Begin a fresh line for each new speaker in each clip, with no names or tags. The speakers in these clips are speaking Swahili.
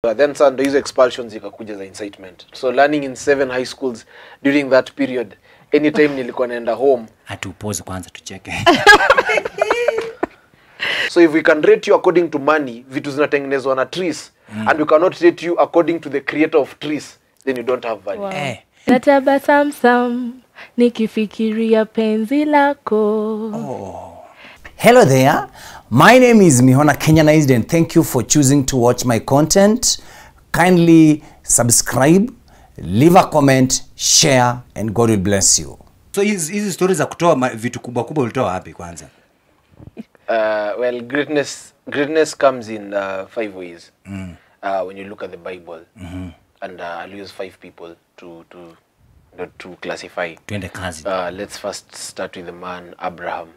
Then ndo hizo expulsions ikakuja za incitement. So learning in 7 high schools during that period, anytime nilikuwa naenda home,
atupause kwanza tucheke.
So if we can rate you according to money, vitu zinatengenezwa na trees, and we cannot rate you according to the creator of trees, then you don't have value.
Wow. Natabasamsam nikifikiria penzi lako.
Hello there, my name is Mihona Kenyanized, and thank you for choosing to watch my content. Kindly subscribe, leave a comment, share, and God will bless you. So hizi stories za kutoa vitu kubwa kubwa ulitoa wapi kwanza?
Well, greatness comes in 5 ways. When you look at the Bible, and I'll use 5 people to classify. Let's first start with the man Abraham.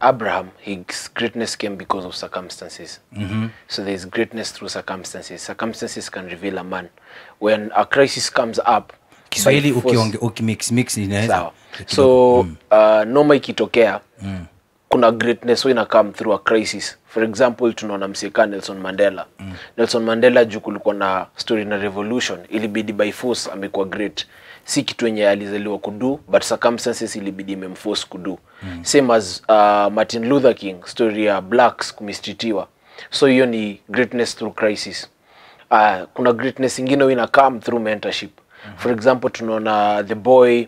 Abraham, his greatness came because of circumstances. So there's greatness through circumstances. Circumstances can reveal a man. When a crisis comes up,
Kiswahili ukimix inaweza.
So noma ikitokea, kuna greatness ina come through a crisis. For example, tunaona mseka Nelson Mandela. Nelson Mandela juu kulikuwa na story na revolution, ilibidi by force amekuwa great. Si kitu yenye alizaliwa kudu, but circumstances ilibidi imemforce kudu. Same as Martin Luther King, story ya blacks kumistitiwa. So hiyo ni greatness through crisis. Kuna greatness ingine ina come through mentorship. For example, tunaona the boy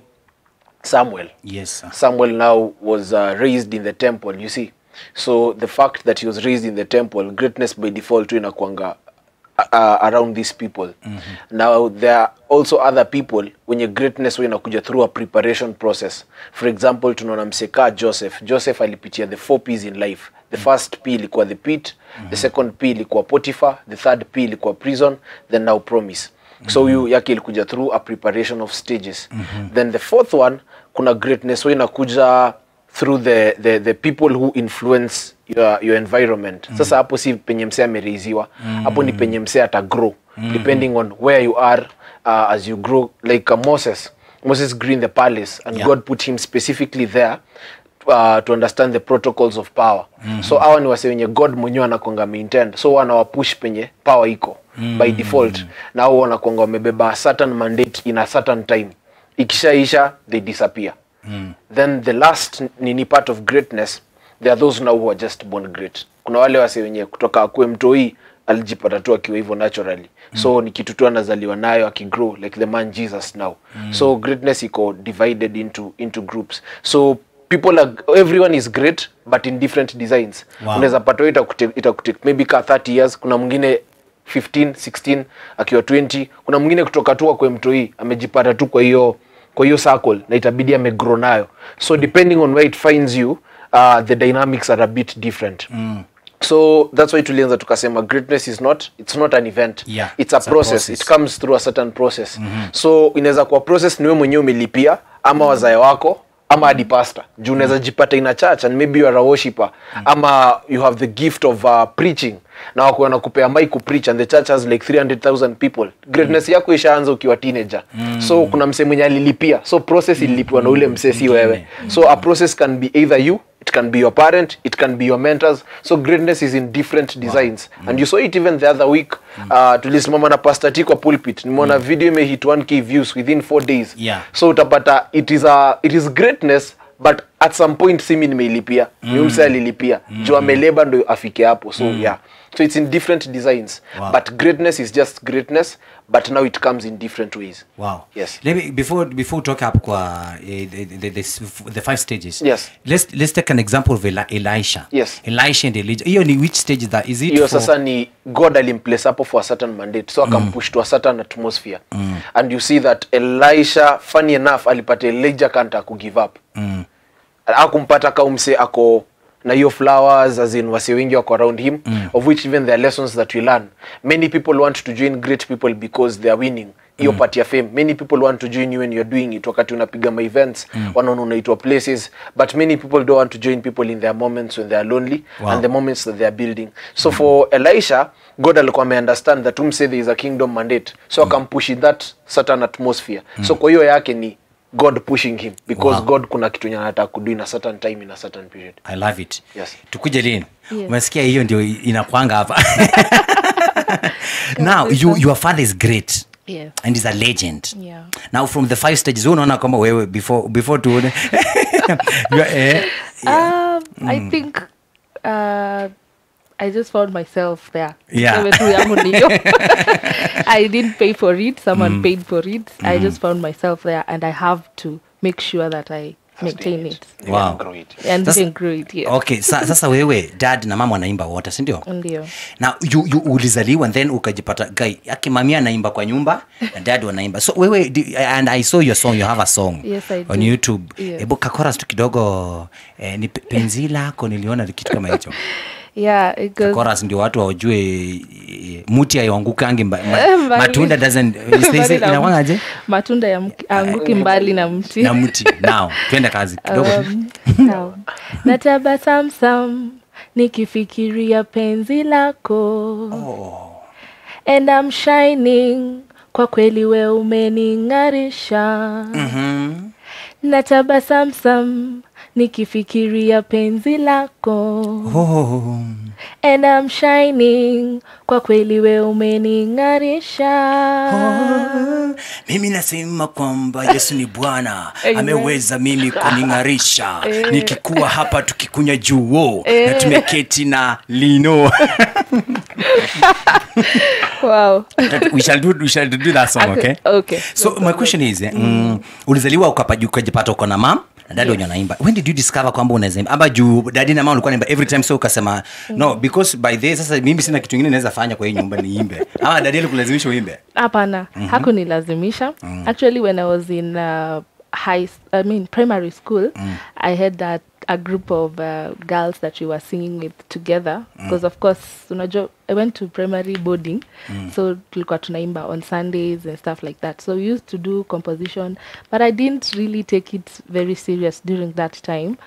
Samuel.
Yes, sir.
Samuel now was raised in the temple, you see. So the fact that he was raised in the temple, greatness by default inakuanga around these people. Now there are also other people when your greatness inakuja through a preparation process. For example, tunaona mseka Joseph alipitia the 4 P's in life. The first P ilikuwa the pit, the second P ilikuwa Potiphar, the third P ilikuwa prison, then now promise. So you yake ilikuja through a preparation of stages. Then the fourth one, kuna greatness inakuja through the people who influence your environment. Sasa hapo si penye msea amereiziwa, hapo ni penye msea ata grow depending on where you are as you grow. Like Moses grew in the palace, and God put him specifically there to understand the protocols of power. So hawa ni wase wenye God mwenyewe anakuanga maintain, so wanawapush penye power iko by default. Na wao wanakuanga wamebeba a certain mandate in a certain time. Ikishaisha they disappear. Then the last nini part of greatness, there are those now who are just born great. Kuna wale wase wenye kutoka akue mtoi alijipata tu akiwa hivyo naturally. So ni kitu tu anazaliwa nayo akigrow, like the man Jesus now. So greatness iko divided into groups. So everyone is great but in different designs. Unaweza pata itakutake maybe ka 30 years, kuna mwingine 15, 16, akiwa 20, kuna mwingine kutoka tu kwa mtoi amejipata tu kwa hiyo circle na itabidi amegrow nayo. So depending on where it finds you, the dynamics are a bit different. So that's why tulianza tukasema greatness it's not an event. It's a process. It comes through a certain process. So inaweza kuwa process niwe mwenyewe umelipia ama wazae wako ama hadi pastor. Juu unaweza jipata in a church and maybe you are a worshipper, ama you have the gift of preaching. Na wako wanakupea mic ku preach and the church has like 300,000 people. Greatness yako ishaanza ukiwa teenager. So kuna msee mwenye alilipia. So process ililipiwa na ule msee si wewe. So a process can be either you, it can be your parent, it can be your mentors. So greatness is in different designs. And you saw it even the other week. Tulisimama na Pastor T kwa pulpit. Nimeona video imehit 1K views within 4 days. So utapata it is greatness, but at some point simi nimeilipia. Ni msee alilipia. Juu ameleba ndo afike hapo. So so it's in different designs. But greatness is just greatness, but now it comes in different ways. Yes.
Let me before talk up kwa the 5 stages.
Yes.
Let's take an example of Elisha.
Yes.
Elisha and Elijah. Hiyo ni which stage that is it?
Hiyo sasa ni God alimplace hapo for a certain mandate. So akampush to a certain atmosphere. And you see that Elisha, funny enough, alipata Elijah kanta ku give up. Akumpata kaumse ako na hiyo flowers, as in wase wengi wako around him, of which even there are lessons that we learn. Many people want to join great people because they are winning hiyo part ya fame. Many people want to join you when you're doing it, wakati unapiga ma events, wanaona unaitwa places, but many people don't want to join people in their moments when they are lonely and the moments that they are building. So for Elisha, God alikuwa understand that say there is a kingdom mandate, so akampush in that certain atmosphere. So kwa hiyo yake ni God pushing him because God kuna kitu anataka kudu in a certain time, in a certain period.
I love it.
Yes.
Tukuje lini? Umesikia hiyo ndio inakwanga hapa. Now your father is great.
Yes.
And he's a legend.
Yeah.
Now from the 5 stages, unaona kama wewe before to
I think I just found myself there.
Yeah.
I didn't pay for it. Someone paid for it. I just found myself there, and I have to make sure that I maintain it.
Wow.
And then grow it, yeah.
Okay, sasa wewe dad na mama wanaimba wote, si ndio?
Ndio.
Now you ulizaliwa and then ukajipata guy akimamia anaimba kwa nyumba na dad wanaimba. So wewe and I saw your song, you have a song.
Yes, I
on
do.
YouTube.
Yes.
Hebu chorus tu kidogo ni penzi lako niliona kitu kama hicho.
Yeah, it goes.
Chorus ndio watu wajue muti hayangukangi matunda doesn't inawangaje?
Matunda yaanguki mbali na mti.
Na mti. Now, twende kazi kidogo.
Now. Natabasamu nikifikiria penzi lako. And I'm shining, kwa kweli we umening'arisha. Natabasamu nikifikiria penzi lako. And I'm shining, kwa kweli we umening'arisha.
Mimi nasema kwamba Yesu ni Bwana, ameweza mimi kuning'arisha. Nikikuwa hapa tukikunya juo na tumeketi na Lino.
Wow.
we shall do that song, okay?
Okay.
So my question is, ulizaliwa ukajipata uko na mom na dad wenye wanaimba. When did you discover kwamba unaweza imba? Aba juu daddy na mama walikuwa wanaimba every time, so ukasema no, because by this sasa mimi sina kitu kingine naweza fanya kwa hii nyumba niimbe. Ama daddy alikulazimisha uimbe?
Hapana, hakunilazimisha. Actually when I was in primary school, I had a group of girls that we were singing with together, because of course unajua I went to primary boarding, so tulikuwa tunaimba on Sundays and stuff like that. So we used to do composition, but I didn't really take it very serious during that time.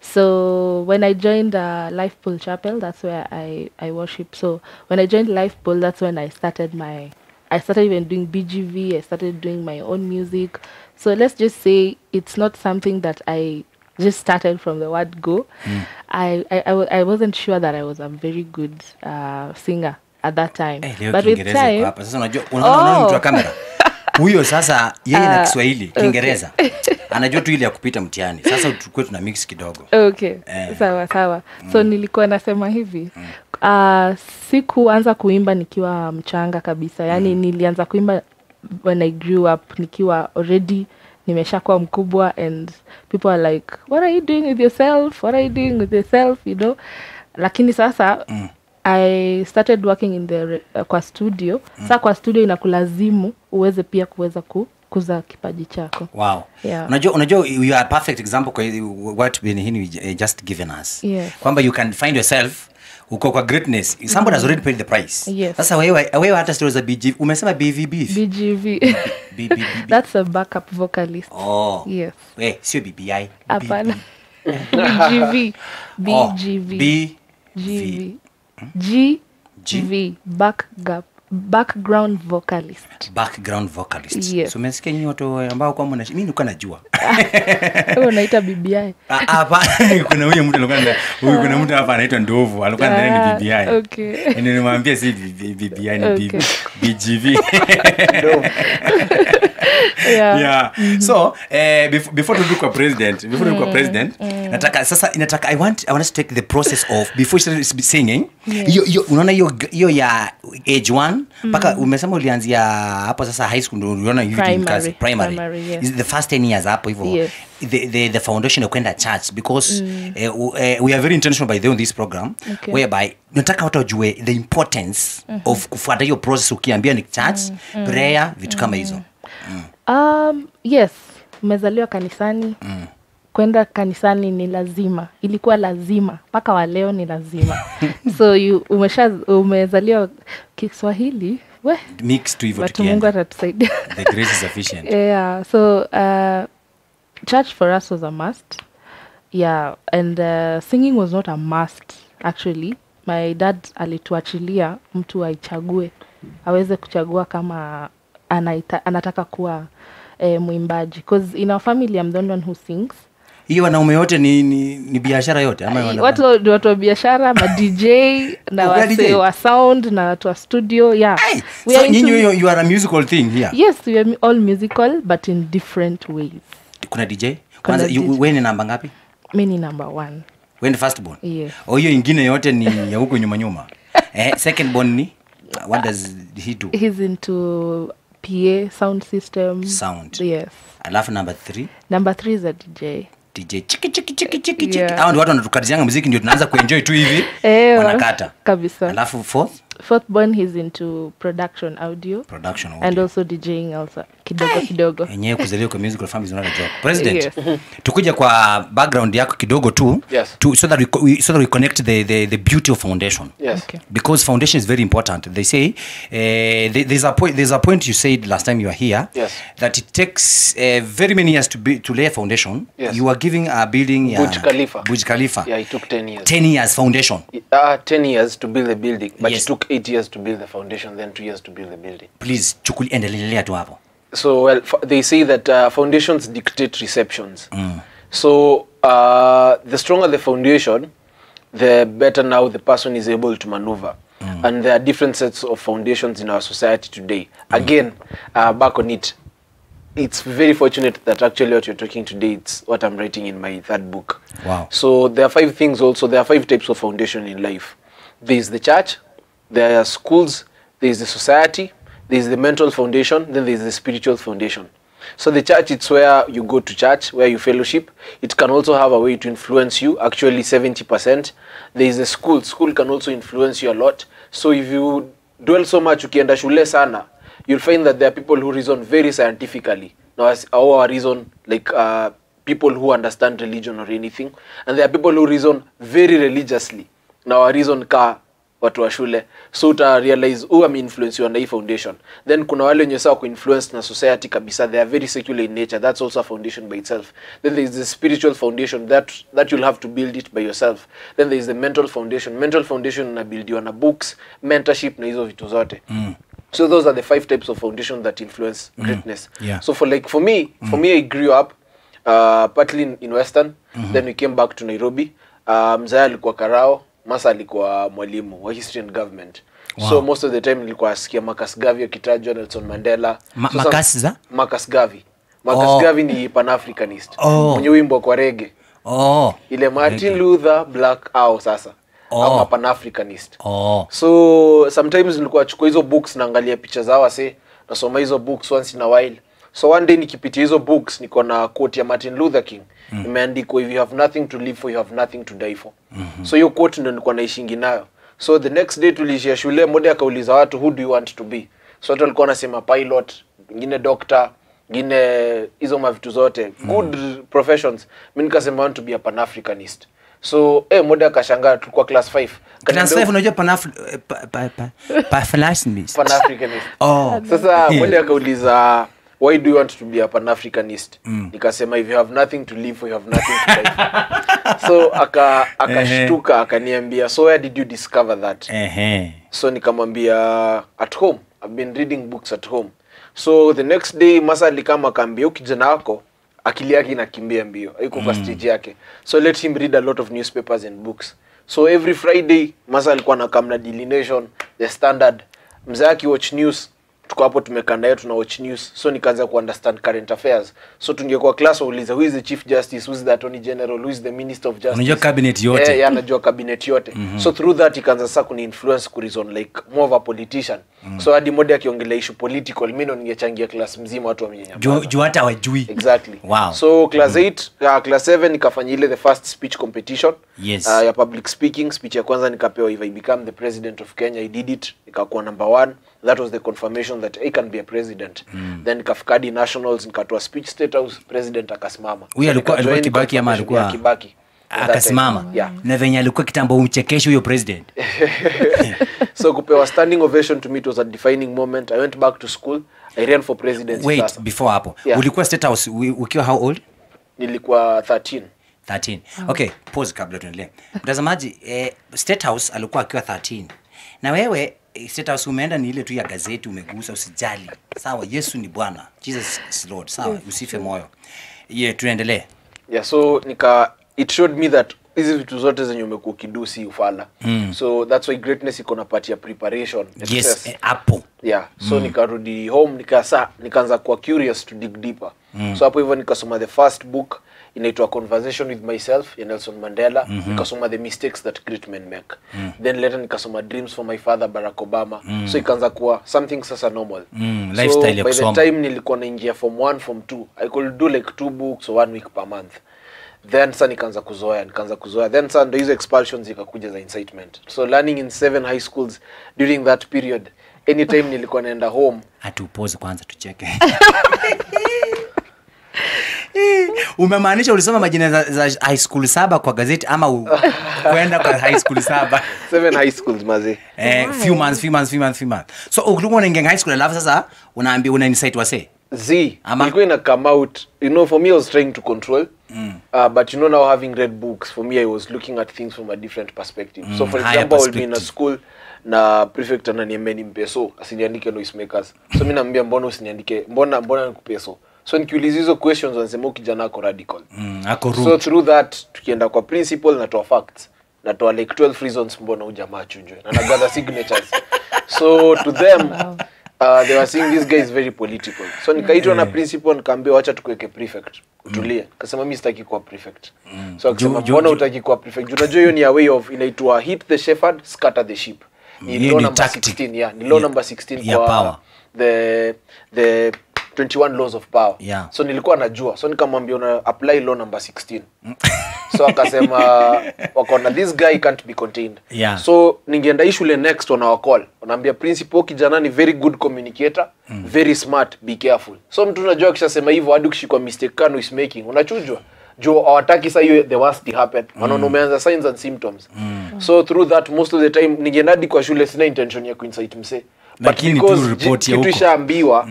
So when I joined Life Pool Chapel, that's where I worship. So when I joined Life Pool, that's when I started even doing BGV. I started doing my own music. So let's just say it's not something that I just started from the word go. I wasn't sure that I was a very good singer at that time. But with time,
sasa unajua unaona mtu wa kamera huyo sasa yeye na Kiswahili Kiingereza anajua tu ile ya kupita mtihani. Sasa tukue tuna mix kidogo.
Okay. Sawa. So nilikuwa nasema hivi. Sikuanza kuimba nikiwa mchanga kabisa. Yani nilianza kuimba when I grew up, nikiwa already nimeshakuwa mkubwa, and people are like, what are you doing with yourself, you know. Lakini sasa I started working in the kwa studio. Sasa kwa studio inakulazimu uweze pia kuweza kukuza kipaji chako.
Wow.
Yeah.
Unajua you are a perfect example kwa what we just given us.
Yes.
Kwamba you can find yourself uko kwa greatness. Somebody has already paid the price.
Yes.
Sasa wewe hata stories za BGV umesema BGV.
That's a backup vocalist.
Oh.
Yes.
Sio BBI.
Hapana. GV. Background vocalist. Yes.
So umesikia nyinyi watu ambao kwa mimi nilikuwa najua.
Wewe unaita BBI?
Hapa kuna huyo mtu kuna mtu hapa anaitwa Ndovu, alikuwa ndani ni BBI.
Okay.
Nimemwambia si BBI ni BGV. Yeah. So before to look at president, nataka I want us to take the process of before you start singing. Unaona hiyo ya age 1 mpaka umesema ulianzia hapo sasa high school ndio unaona hivi primary.
Yes.
Is the first 10 years hapo hivyo.
Yes.
The foundation of kwenda church, because we are very intentional by the on this program, okay, whereby nataka watu wajue the importance of kufuata hiyo process, ukiambia ni church, prayer, vitu kama hizo.
Yes, umezaliwa kanisani. Kwenda kanisani ni lazima. Ilikuwa lazima. Mpaka wa leo ni lazima. So umezaliwa Kiswahili,
mix to hivyo
tukienda. Mungu atatusaidia.
The grace is sufficient.
Yeah, so church for us was a must. Yeah, and singing was not a must actually. My dad alituachilia mtu aichague, aweze kuchagua kama anataka kuwa mwimbaji, because in our family I'm the only one who sings.
Hiyo wanaume yote ni biashara yote ama
watu wa biashara, ma DJ na wase wa sound na watu wa studio. Yeah.
Hey, so you are a musical thing here.
Yes, we are all musical but in different ways.
Kuna DJ? Kwanza wewe ni namba ngapi?
Mimi ni number 1.
Wewe ni first born?
Yes.
Hiyo ingine yote ni ya huko nyuma. Second born ni? What does he do?
He's into PA, sound system.
Sound.
Yes.
Alafu number 3?
Number 3 is a DJ.
DJ chiki. Hao ndio watu wanatukatianga muziki ndio tunaanza kuenjoy tu hivi. Wanakata.
Kabisa.
Alafu fourth
born he's into production audio. And also DJing also kidogo.
Yenyewe kuzaliwa kwa musical family is not a job. President. Yes. Tukuja kwa background yako kidogo tu.
Yes.
So that we connect the beauty of foundation.
Yes.
Okay.
Because foundation is very important. They say there's a point you said last time you were here.
Yes.
That it takes very many years to lay a foundation.
Yes.
You are giving a building Burj Khalifa.
Yeah, it took 10 years.
10 years foundation.
10 years to build the building, but
Yes.
it took 8 years to build the foundation, then 2 years to build the building.
Please endelea tu hapo.
So, well, they say that foundations dictate receptions. So, the stronger the foundation, the better now the person is able to maneuver. And there are different sets of foundations in our society today. Again, back on it, it's very fortunate that actually what you're talking today, it's what I'm writing in my third book.
Wow.
So there are 5 things also. There are 5 types of foundation in life. There is the church, there are schools, there is the society, there is the mental foundation, then there is the spiritual foundation. So the church, it's where you go to church, where you fellowship. It can also have a way to influence you, actually 70%. There is the school. School can also influence you a lot. So if you dwell so much, ukienda shule sana, you'll find that there are people who reason very scientifically. Now, our reason, like people who understand religion or anything. And there are people who reason very religiously. Now, our reason ka watu wa shule. So uta realize influence you na hii foundation. Then kuna wale wenye sawa ku-influence na society kabisa. They are very secular in nature. That's also a foundation by itself. Then there is the spiritual foundation that you'll have to build it by yourself. Then there is the mental foundation. Mental foundation unabuildiwa na books, mentorship na hizo vitu zote. So those are the 5 types of foundation that influence greatness.
Yeah.
So for me, I grew up partly in Western. Then we came back to Nairobi. Mzaya alikuwa Karao, Masa alikuwa mwalimu wa history and government. Wow. So most of the time nilikuwa asikia Marcus Garvey akitajwa, Nelson Mandela. Marcus Garvey. Marcus Garvey ni Pan-Africanist. Mwenye wimbo kwa reggae. Ile Martin Luther Black sasa. Ama Pan-Africanist. So sometimes nilikuwa chukua hizo books naangalia picha zao wase, nasoma hizo books once in a while. So one day nikipitia hizo books niko na quote ya Martin Luther King. Imeandikwa, if you have nothing to live for, you have nothing to die for. So hiyo quote ndio nilikuwa naishingi nayo. So the next day tulishia shule, mmoja akauliza watu, who do you want to be? So watu walikuwa wanasema pilot, wengine doctor, wengine hizo mavitu zote. Good professions. Mimi nikasema I want to be a Pan-Africanist. So mmoja akashangaa, tulikuwa class 5.
Class 5 unajua Pan-Africanist.
Sasa mmoja akauliza, why do you want to be a Pan-Africanist? Nikasema, if you have nothing to live for, you have nothing to die for. So akashtuka akaniambia, so where did you discover that? So nikamwambia, at home. I've been reading books at home. So the next day Masa alikama akaambia, kijana wako akili yake inakimbia mbio, haiko kwa stage yake. So let him read a lot of newspapers and books. So every Friday Masa alikuwa anakamna Daily Nation, The Standard. Mzaki watch news. Tuko hapo tumekanda yetu na watch news. So nikaanza ku understand current affairs. So tungekuwa class wauliza, who is the chief justice, who is the attorney general, who is the minister of justice.
Unajua cabinet yote.
Anajua cabinet yote. So through that ikaanza sasa kuni influence ku reason like more of a politician. So hadi mmoja akiongelea issue political, mimi ndo ningechangia class mzima watu wamenyamaza.
Juu hata wajui.
Exactly.
Wow.
So class 8, class 7 nikafanya ile the first speech competition.
Yes.
Ya public speaking. Speech ya kwanza nikapewa, if I become the president of Kenya, I did it. Nikakuwa number 1. That was the confirmation that I can be a president. Then nikafikadi nationals, nikatoa speech State House, president akasimama.
Huyu alikuwa Kibaki ama alikuwa
Kibaki.
Akasimama.
Yeah.
Na venye alikuwa kitambo umchekesho huyo president.
So kupewa standing ovation to me, it was a defining moment. I went back to school. I ran for presidency.
Wait,
sasa.
before hapo.
Yeah.
Ulikuwa State House ukiwa how old?
Nilikuwa 13.
Okay, pause kabla tuendelee. Mtazamaji, State House alikuwa akiwa 13. Na wewe State House umeenda ni ile tu ya gazeti umegusa, usijali. Sawa, Yesu ni Bwana. Jesus is Lord. Sawa, usife moyo. Tuendelee.
Yeah, so it showed me that hizi vitu zote zenye umekuwa ukidu si ufala. So that's why greatness iko na part ya preparation.
Yes, hapo.
Yeah, so nikarudi home nikaanza kuwa curious to dig deeper. So hapo hivyo nikasoma the first book inaitwa Conversation with Myself ya Nelson Mandela. Nikasoma The Mistakes That Great Men Make. Then later nikasoma Dreams for My Father Barack Obama. So ikaanza kuwa something sasa normal.
Lifestyle
so by the time nilikuwa naingia form 1 form 2 I could do like 2 books or 1 week per month. Then sa nikaanza kuzoea then sa ndo hizo expulsions ikakuja za incitement. So learning in 7 high schools during that period, anytime nilikuwa naenda home
atupose kwanza tucheke. Umemaanisha ulisoma majina za high school 7 kwa gazeti ama kwenda kwa high school 7?
7 high schools maze.
Few months. So ulikuwa unaingia high school alafu sasa unaambia una insight wase.
Ilikuwa ina come out, you know, for me I was trying to control. But you know, now having read books, for me I was looking at things from a different perspective. So for example, I will be in a school na prefect ananiambia nimpe so asiniandike noisemakers. So mimi naambia mbona usiniandike, mbona nikupe so. So nikiuliza hizo questions wanasema kijana ako radical.
Ako rude.
So through that tukienda kwa principle natoa facts, natoa like 12 reasons mbona ujamaa chujwe na gather signatures. So to them they were saying this guy is very political. So nikaitwa na principal nikaambia acha tukuweke prefect. Utulie. Akasema mimi sitaki kuwa prefect. So akasema mbona hutaki kuwa prefect? Unajua hiyo ni a way of inaitwa hit the shepherd, scatter the sheep. Ni law number 16, yeah. Ni law number 16 kwa
power.
The 21 laws of power.
Yeah.
So nilikuwa najua. So nikamwambia una apply law number 16. So akasema wakaona this guy can't be contained.
Yeah.
So ningeenda shule next wanawacall. Wanaambia principal kijana ni very good communicator, very smart, be careful. So mtu unajua kishasema hivyo hadi ukishikwa mistake kano is making. Unachujwa. Jo hawataki sasa hiyo the worst happen. Wanaona umeanza signs and symptoms. So through that most of the time ningeenda hadi kwa shule sina intention ya kuinsight mse. But because kitu ishaambiwa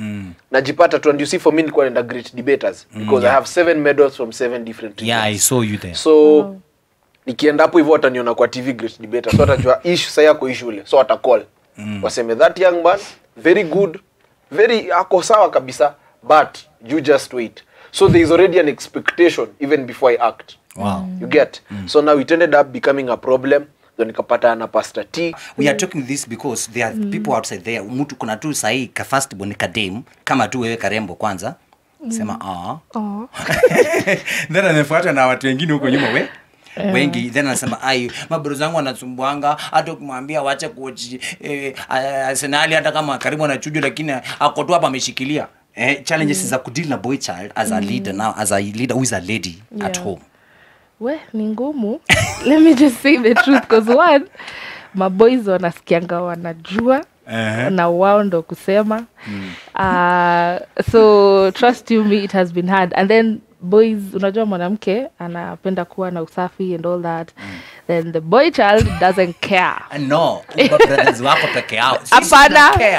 najipata tu, and you see for me nilikuwa naenda great debaters because I have 7 medals from 7 different regions.
Yeah, I saw you there.
So nikienda hapo hivyo wataniona kwa TV great debater, so watajua issue sasa yako shule, so wata call waseme that young man very good, very ako sawa kabisa, but you just wait. So there is already an expectation even before I act.
Wow.
You get? So now it ended up becoming a problem. Then nikapata na Pastor T.
We are talking this because there are people outside there. Mtu kuna tu sahi ka first born kadem kama tu wewe karembo kwanza. Sema then anafuata na watu wengine huko nyuma wengi, then anasema mabro zangu wanasumbuanga hata kumwambia waache kuochi Arsenal hata kama karibu anachujo lakini ako tu hapa ameshikilia. Challenges za kudeal na boy child as a leader now, as a leader who is a lady at home.
We, ni ngumu. Let me just say the truth, because one, my boys wanasikianga wanajua na wao ndo kusema. So trust you me, it has been hard. And then boys, unajua mwanamke anapenda kuwa na usafi and all that. Then the boy child doesn't care.
No, brothers wako peke yao.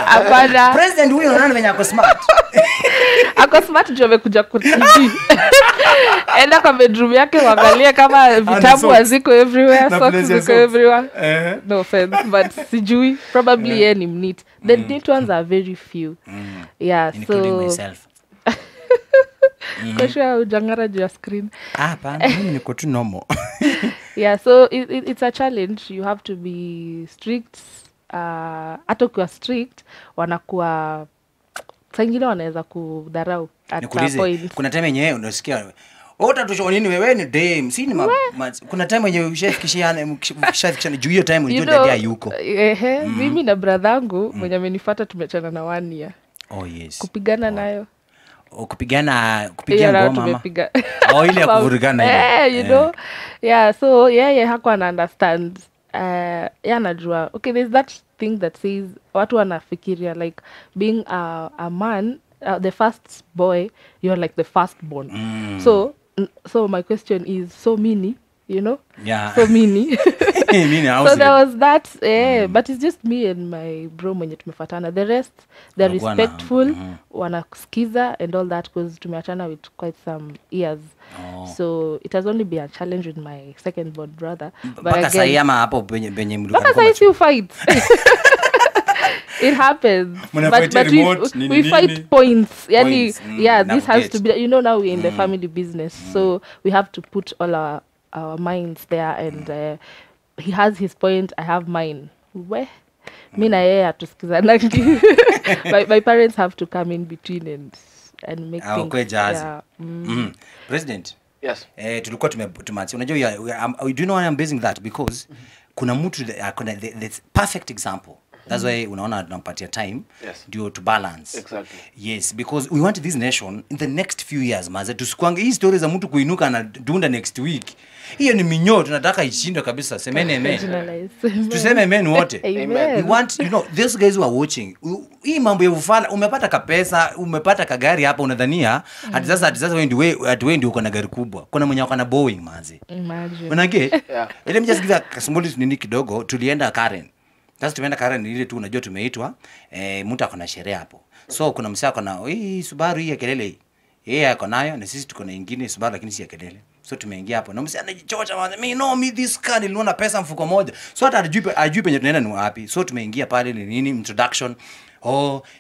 Hapana.
President huyo unaona venye ako smart.
Ako smart juu amekuja kwa TV. Enda kwa bedroom yake uangalie kama vitabu haziko everywhere, socks ziko everywhere. No offense, but sijui. Probably yeye ni mneat. The neat ones are very few. Yeah,
including myself.
Kwa sure ujangara juu ya screen.
Hapana, mimi niko tu normal.
Yeah, so it's a challenge. You have to be strict. Hata ukiwa strict wanakuwa sangine wanaweza kudharau at a point.
Kuna time yenyewe unasikia utatusho nini wewe ni dem, si ni kuna time yenyewe ushafikisha juu hiyo time unajua dada yuko.
Mimi na brother yangu mwenye amenifuata tumechana na 1 year.
Oh yes.
Kupigana nayo.
Kupiga ngoma mama. Ile ya kuvurugana ile.
You know. Yeah, so hakuwa na understand. Anajua. Okay, there's that thing that says watu wanafikiria like being a man, the first boy, you're like the firstborn. So my question is, so many, you know?
Yeah.
So many.
So
there was that, but it's just me and my bro mwenye tumefatana. The rest, they're respectful, wanakusikiza and all that, because tumeachana with quite some years. So it has only been a challenge with my second born brother.
But again, hapo penye
mlikuwa si fight. It happens.
Mnafight remote,
we fight points. Yani,
Points,
yeah, this has
navigate.
to be, you know, now we're in the family business. So we have to put all our minds there, and he has his point, I have mine. Where? Mi na yeye hatusikizanagi. My parents have to come in between and make things.
Okay, jahazi.
Yeah.
President.
Yes.
Tulikuwa tumachi. Unajua do you know why I'm basing that? Because kuna mtu kuna the perfect example. That's why unaona tunampatia time ndio to balance.
Exactly.
Yes, because we want this nation in the next few years maze tusikwange hii stories za mtu kuinuka na dunda next week. Hiyo ni minyo tunataka ishinde kabisa. Semeni amen. Tuseme amen wote.
Amen.
We want, you know, these guys who are watching. Hii mambo ya ufala umepata kapesa, umepata kagari hapa unadhania hadi sasa wewe ndio uko na gari kubwa. Kuna mwenye uko na Boeing maze.
Imagine.
Unage?
Yeah.
Let me just give a small nini kidogo. Tulienda Karen. Sasa tumeenda Karen ile tu unajua tumeitwa mtu akona sherehe hapo. So kuna msaka akona hii Subaru hii ya kelele hii. Yeye ako nayo na sisi tuko na nyingine Subaru lakini si ya kelele. So tumeingia hapo. Na msaka anajichocha maana me this car niliona pesa mfuko moja. So hata ajui penye tunaenda ni wapi. So tumeingia pale ni nini introduction.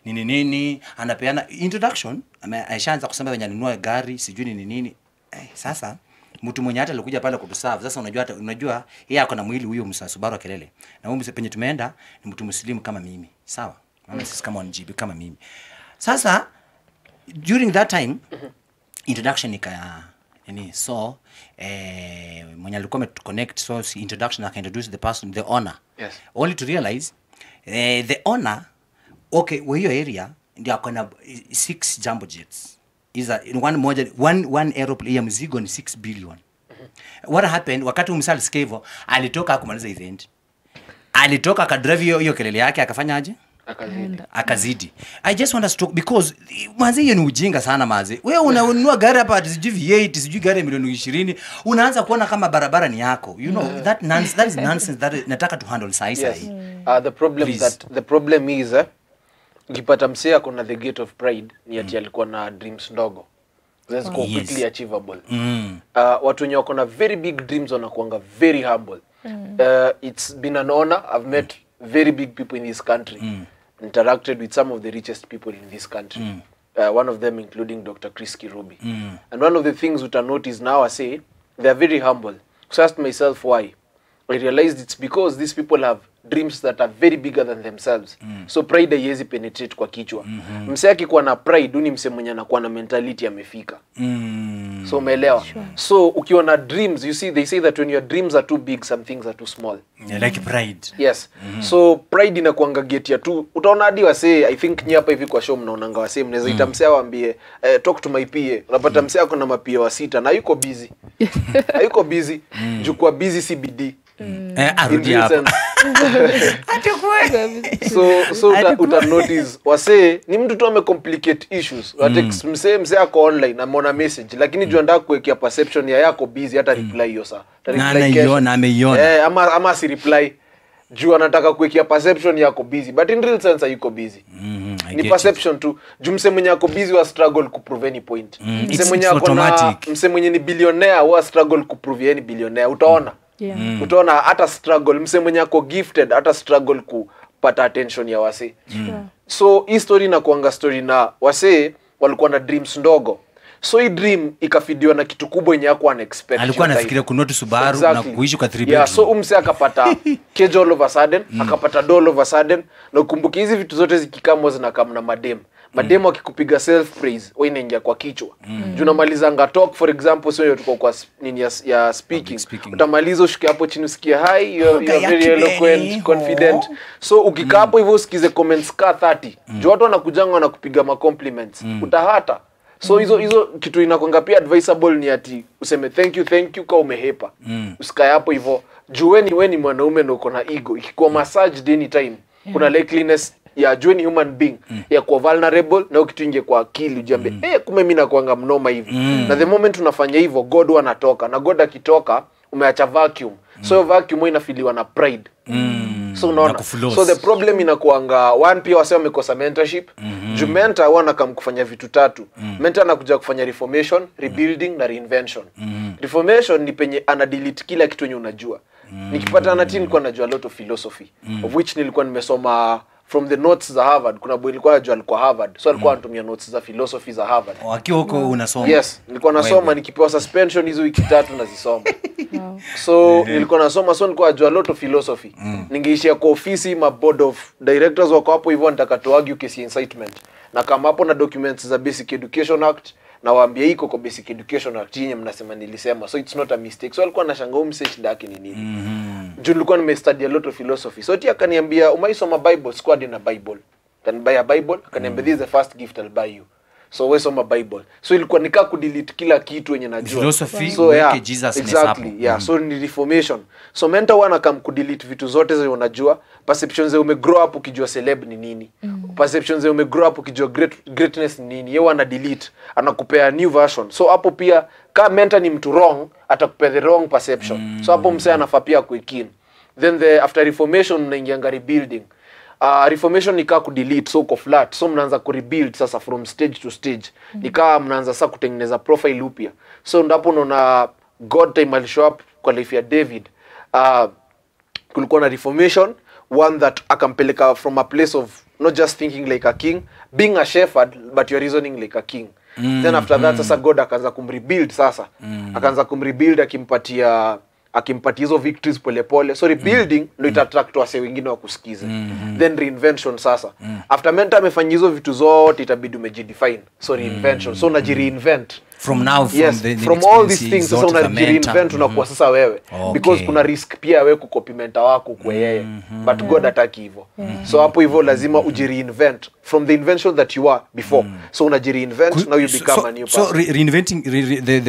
Nini anapeana introduction. Aishaanza kusema wenye anunua gari sijui nini. Sasa mtu mwenye hata alikuja pale kutuserve. Sasa unajua yeye ako na mwili huyo Subaru wa kelele. Na huyo penye tumeenda ni mtu Muslimu kama mimi. Sawa? Mama sisi kama NGB kama mimi. Sasa during that time introduction ikaya so mwenye alikuwa ametuconnect so introduction aka introduce the person, the owner.
Yes.
Only to realize the owner wa hiyo area ndio akona 6 jumbo jets. One aeroplane ya mzigo ni 6 billion. What happened wakati umsali skevo alitoka kumaliza event. Alitoka akadrive hiyo kelele yake akafanya aje? Akazidi. I just want us to because mazi hiyo ni ujinga sana mazi. Wewe unanunua gari hapa sijui V8 sijui gari milioni 20 unaanza kuona kama barabara ni yako. You know that is nonsense that nataka to handle sasa hii.
The problem is ukipata msee akona the gate of pride ni ati alikuwa na dreams ndogo. That's completely achievable. Watu wenye wako na very big dreams wanakuanga very humble. It's been an honor. I've met very big people in this country. Interacted with some of the richest people in this country. One of them including Dr. Chris Kirubi. And one of the things we can notice now, I say, they are very humble. So I asked myself why. I realized it's because these people have dreams that are very bigger than themselves. So pride haiwezi penetrate kwa kichwa. Msee akikuwa na pride ni msee mwenye anakuwa na mentality amefika. So umeelewa? So ukiwa na dreams, you see they say that when your dreams are too big some things are too small.
Like pride.
Yes. So pride inakuanga gate ya tu. Utaona hadi wasee I think nyi hapa hivi kwa show mnaonanga wasee mnaweza ita msee waambie talk to my PA. Unapata msee ako na mapia wa 6 na yuko busy. Hayuko busy. Jukwa busy CBD.
Arudi hapo.
So uta notice wase ni mtu tu ame-complicate issues. Msee ako online ameona message lakini juu anataka kuwekea perception ya yako busy hata reply hiyo saa.
Ameiona.
Ama si reply juu anataka kuwekea perception yako busy but in real sense hayuko busy. Ni perception tu. Juu msee mwenye ako busy wa struggle ku prove any point. Msee mwenye ni billionaire wa struggle ku prove any billionaire utaona. Utaona hata struggle msee mwenye ako gifted hata struggle kupata attention ya wase. So hii story inakuanga story na wase walikuwa na dreams ndogo. So hii dream ikafidiwa na kitu kubwa yenye yako unexpected.
Alikuwa anafikiria kunoti Subaru na kuishi kwa 3 bedroom.
Yeah, so msee akapata cage all of a sudden, akapata door all of a sudden na ukumbuke hizi vitu zote zikikamo zinakam na madem. Mademo akikupiga self praise wewe inaingia kwa kichwa. Juu unamalizanga talk for example sio tuko kwa nini ya speaking. Utamaliza ushike hapo chini usikie hi you are very eloquent confident. So ukikaa hapo hivyo usikize comments ka 30. Juu watu wanakujanga wanakupiga ma compliments. Utahata. So hizo kitu inakwanga pia advisable ni ati useme thank you kama umehepa. Usikae hapo hivyo. Juu wewe ni mwanaume na uko na ego. Ikikuwa massage anytime kuna likeliness ya join human being ya kuwa vulnerable na kitu inge kwa akili ujiambie kumbe mimi nakuanga mnoma hivi. Na the moment unafanya hivyo God anatoka na God akitoka umeacha vacuum. So vacuum inafiliwa na pride. So unaona. So the problem inakuanga one pia wase wamekosa mentorship. Juu mentor wanakam kufanya vitu tatu. Mentor anakuja kufanya reformation, rebuilding na reinvention. Reformation ni penye ana delete kila kitu yenye unajua. Nikipata nilikuwa najua a lot of philosophy of which nilikuwa nimesoma from the notes za Harvard. Kuna boy nilikuwa najua alikuwa Harvard, so alikuwa anatumia notes za philosophy za Harvard.
Akiwa huko unasoma?
Yes, nilikuwa nasoma nikipewa suspension hizo wiki 3 nazisoma. So nilikuwa nasoma, so nilikuwa najua a lot of philosophy. Ningeishia kwa ofisi, ma board of directors wako hapo hivyo, nitaka to argue case incitement. Na kama hapo na documents za Basic Education Act, na waambia iko kwa Basic Education Act yenye mnasema nilisema, so it's not a mistake. So alikuwa anashangaa message ndaki ni nini. Juu nilikuwa nimestudy a lot of philosophy. So tia akaniambia umaisoma Bible, squad in a Bible. Then buy a Bible, akaniambia this is the first gift I'll buy you. So wewe soma Bible. So ilikuwa nika kudelete kila kitu yenye najua.
Philosophy,
so yeah,
Jesus
exactly. Yeah, so ni reformation. So mentor wana kam kudelete vitu zote zenye unajua. Perceptions zenye umegrow up ukijua celeb ni nini. Perceptions zenye umegrow up ukijua greatness ni nini. Yeye ana delete, anakupea new version. So hapo pia kama mentor ni mtu wrong, atakupea the wrong perception. So hapo msee anafaa pia kuikin. Then after reformation unaingia rebuilding. Reformation nikaa kudelete, so uko flat, so mnaanza kurebuild sasa from stage to stage. Nikaa mnaanza sasa kutengeneza profile upya. So ndapo unaona God time alishow up kwa life ya David. Kulikuwa na reformation, one that akampeleka from a place of not just thinking like a king, being a shepherd, but you're reasoning like a king. Then after that sasa God akaanza kumrebuild sasa. Akaanza kumrebuild akimpatia hizo victories pole pole. So rebuilding ndio itattract wase wengine wakusikize. Then reinvention sasa. After mentor amefanya hizo vitu zote itabidi umejidefine. So reinvention. So unajireinvent.
From now,
from all these things sasa unajireinvent unakuwa sasa wewe. Because kuna risk pia wewe kucopy mentor wako kwa yeye. But God hataki hivyo. So hapo hivyo lazima ujireinvent from the invention that you were before. So unajireinvent, now you become a new person.
So reinventing,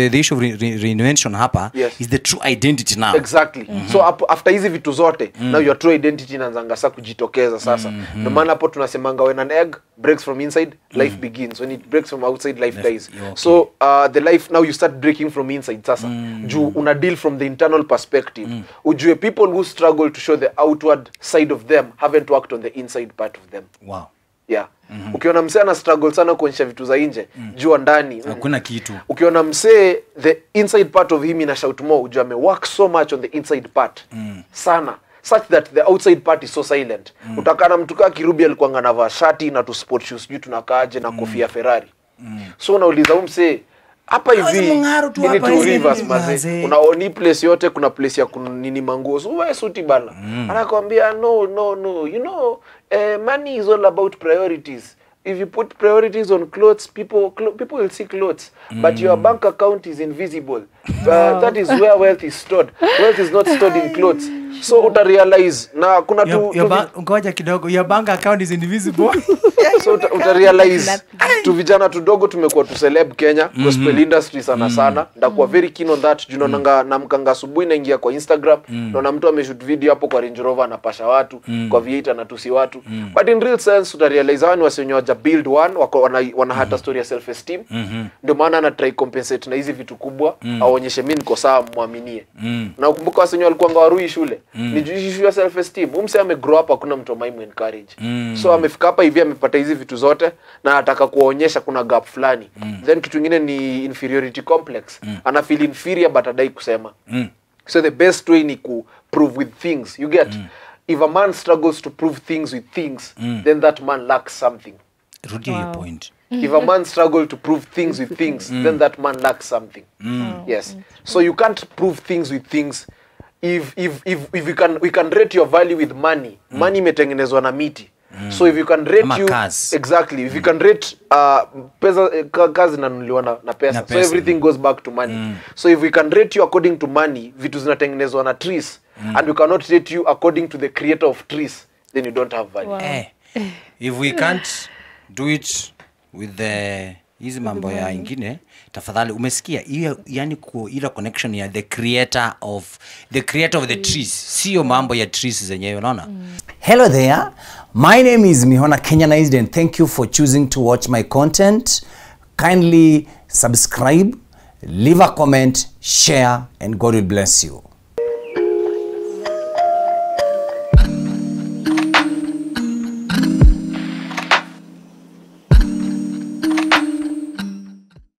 the issue of reinvention hapa is the true identity now.
Exactly. So after hizi vitu zote, now your true identity inaanza sasa kujitokeza sasa. Ndio maana hapo tunasemanga when an egg breaks from inside, life begins. When it breaks from outside, life dies. So the life now you start breaking from inside sasa. Juu una deal from the internal perspective. Ujue people who struggle to show the outward side of them haven't worked on the inside part of them.
Wow.
Yeah. Ukiona msee ana struggle sana kuonyesha vitu za nje, jua ndani
hakuna kitu. Ukiona
msee the inside part of him ina shout more, ujua ame work so much on the inside part. Sana. Such that the outside part is so silent. Utakana mtu kama Kirubi alikuwa anavaa shati na tu sport shoes, juu tunakaaje na kofia Ferrari. So unauliza msee hapa hivi ni tu rivers maze. Unaoni place yote kuna place ya kunini manguo. So wewe suti bana. Anakuambia no. You know, money is all about priorities. If you put priorities on clothes, people will see clothes. But your bank account is invisible. That is where wealth is stored. Wealth is not stored in clothes. So uta realize na kuna
ngoja kidogo, your bank account is invisible.
So uta realize tu vijana tudogo tumekuwa tu celeb Kenya, gospel industry sana. Ndakuwa very keen on that. Junonanga na mkanga asubuhi naingia kwa Instagram, naona mtu ameshoot video hapo kwa Range Rover anapasha watu, kwa V8 anatusi watu. But in real sense uta realize wani wasenyoja build one, wako wana hata story ya self esteem. Ndio maana ana try compensate na hizi vitu kubwa, aonyeshe mimi niko sawa, muaminie. Na ukumbuka wasenyo walikuwa ngawarui shule. Ni issue ya self esteem. Umse ame grow up hakuna mtu maimu encourage. So amefika hapa hivi amepata hizi vitu zote na anataka kuonyesha kuna gap fulani. Then kitu kingine ni inferiority complex. Ana feel inferior but adai kusema. So the best way ni ku prove with things. You get if a man struggles to prove things with things, then that man lacks something.
Rudia your point.
If a man struggles to prove things with things, then that man lacks something. Yes. So you can't prove things with things. If we can rate your value with money, money imetengenezwa na miti. So if you can rate exactly, if you can rate pesa kazi inanunuliwa na pesa. So everything goes back to money. So if we can rate you according to money, vitu zinatengenezwa na trees, and we cannot rate you according to the creator of trees, then you don't have value.
Wow.
If we can't do it with the hizi mambo ya ingine, tafadhali umesikia hiyo, yani ile connection ya the creator of the trees, sio mambo ya trees zenyewe, unaona?
Hello there, my name is Mihona Kenyanized and thank you for choosing to watch my content. Kindly subscribe, leave a comment, share, and God will bless you.